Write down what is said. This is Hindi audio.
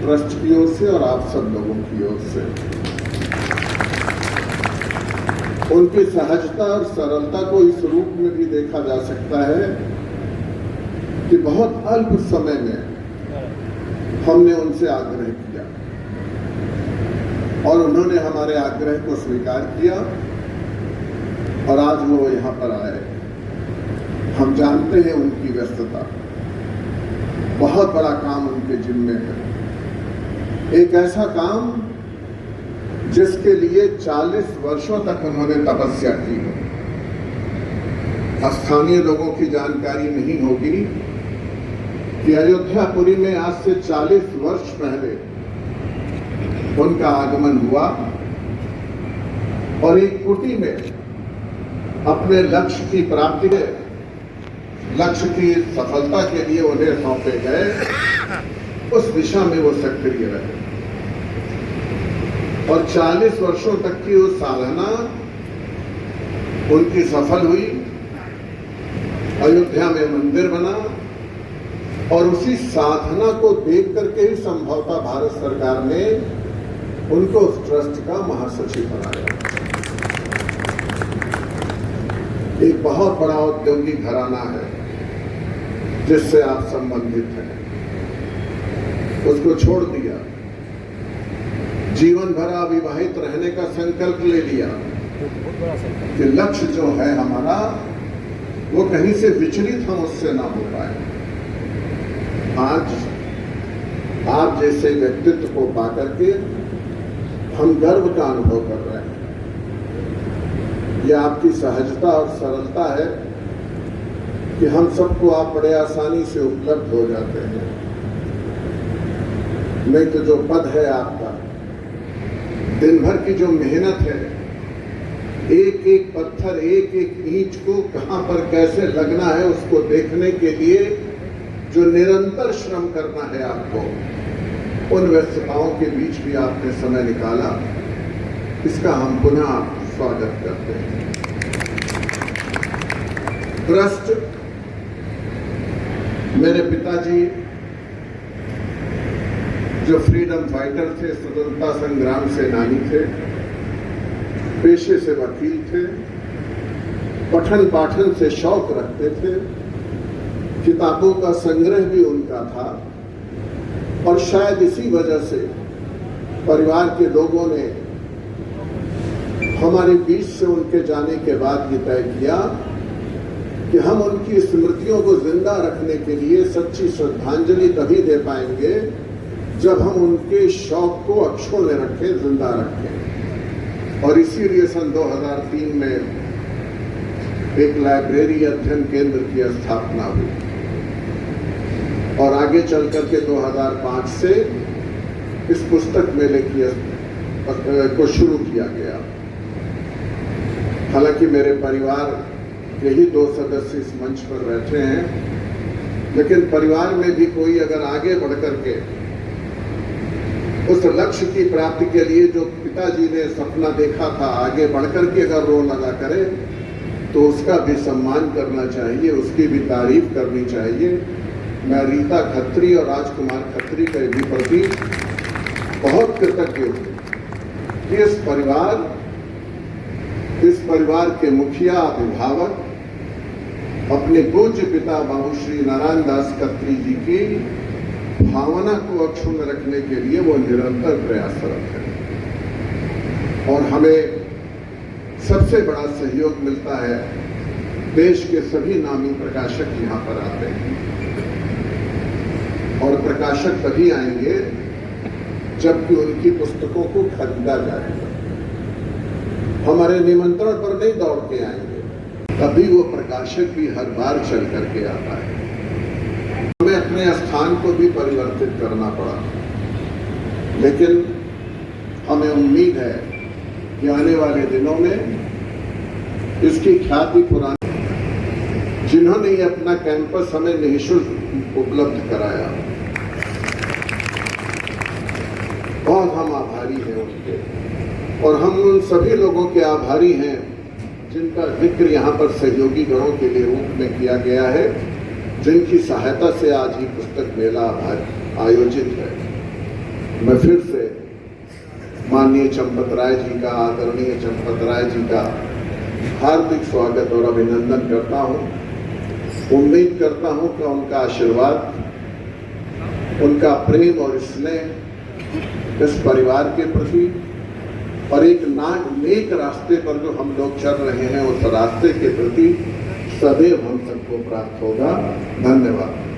ट्रस्ट की ओर से और आप सब लोगों की ओर से। उनकी सहजता और सरलता को इस रूप में भी देखा जा सकता है कि बहुत अल्प समय में हमने उनसे आग्रह किया और उन्होंने हमारे आग्रह को स्वीकार किया और आज वो यहाँ पर आए। हम जानते हैं उनकी व्यस्तता, बहुत बड़ा काम उनके जिम्मे है। एक ऐसा काम जिसके लिए 40 वर्षों तक उन्होंने तपस्या की हो। स्थानीय लोगों की जानकारी नहीं होगी कि अयोध्यापुरी में आज से 40 वर्ष पहले उनका आगमन हुआ और एक कुटी में अपने लक्ष्य की प्राप्ति में, लक्ष्य की सफलता के लिए उन्हें सौंपे गए, उस दिशा में वो सक्रिय रहे और 40 वर्षों तक की वो साधना उनकी सफल हुई। अयोध्या में मंदिर बना और उसी साधना को देख करके ही संभवतः भारत सरकार ने उनको उस ट्रस्ट का महासचिव बनाया। एक बहुत बड़ा औद्योगिक घराना है जिससे आप संबंधित हैं, उसको छोड़ दिया, जीवन भर अविवाहित रहने का संकल्प ले लिया कि लक्ष्य जो है हमारा वो कहीं से विचलित हम उससे ना हो पाए। आज आप जैसे व्यक्तित्व को पाकर के हम गर्व का अनुभव कर रहे हैं। यह आपकी सहजता और सरलता है कि हम सबको आप बड़े आसानी से उपलब्ध हो जाते हैं। नहीं तो जो पद है आपका, दिन भर की जो मेहनत है, एक एक पत्थर, एक एक ईंट को कहां पर कैसे लगना है उसको देखने के लिए जो निरंतर श्रम करना है आपको, उन व्यस्तताओं के बीच भी आपने समय निकाला, इसका हम पुनः स्वागत करते हैं। ट्रस्ट मेरे पिताजी जो फ्रीडम फाइटर थे, स्वतंत्रता संग्राम सेनानी थे, पेशे से वकील थे, पठन पाठन से शौक रखते थे, किताबों का संग्रह भी उनका था और शायद इसी वजह से परिवार के लोगों ने हमारे बीच से उनके जाने के बाद ये तय किया कि हम उनकी स्मृतियों को जिंदा रखने के लिए सच्ची श्रद्धांजलि तभी दे पाएंगे जब हम उनके शौक को अक्षुण्ण रखें, जिंदा रखें। और इसीलिए सन 2003 में एक लाइब्रेरी अध्ययन केंद्र की स्थापना हुई और आगे चल करके 2005 से इस पुस्तक मेले को शुरू किया गया। हालांकि मेरे परिवार के ही 2 सदस्य इस मंच पर बैठे हैं, लेकिन परिवार में भी कोई अगर आगे बढ़ करके उस लक्ष्य की प्राप्ति के लिए जो पिताजी ने सपना देखा था, आगे बढ़कर के अगर रो लगा करे तो उसका भी सम्मान करना चाहिए, उसकी भी तारीफ करनी चाहिए। मैं रीता खत्री और राजकुमार खत्री के भी प्रति बहुत कृतज्ञ हूँ कि इस परिवार के मुखिया अभिभावक अपने पूज्य पिता बाबू श्री नारायण दास खत्री जी की भावना को अक्षुण्ण रखने के लिए वो निरंतर प्रयासरत है। और हमें सबसे बड़ा सहयोग मिलता है, देश के सभी नामी प्रकाशक यहाँ पर आते हैं और प्रकाशक तभी आएंगे जबकि उनकी पुस्तकों को खरीदा जाएगा। हमारे निमंत्रण पर नहीं दौड़ के आएंगे, तभी वो प्रकाशक भी हर बार चल करके आता है। हमें अपने स्थान को भी परिवर्तित करना पड़ा, लेकिन हमें उम्मीद है कि आने वाले दिनों में इसकी ख्याति पुरानी, जिन्होंने ये अपना कैंपस हमें निःशुल्क उपलब्ध कराया, बहुत हम आभारी हैं उनके। और हम उन सभी लोगों के आभारी हैं जिनका जिक्र यहाँ पर सहयोगी गणों के लिए रूप में किया गया है, जिनकी सहायता से आज ही पुस्तक मेला आयोजित है। मैं फिर से माननीय चंपत राय जी का, आदरणीय चंपत राय जी का हार्दिक स्वागत और अभिनंदन करता हूं। उम्मीद करता हूं कि उनका आशीर्वाद, उनका प्रेम और स्नेह इस परिवार के प्रति और एक नेक रास्ते पर जो हम लोग चल रहे हैं उस रास्ते के प्रति सदैव हम सबको प्राप्त होगा। धन्यवाद।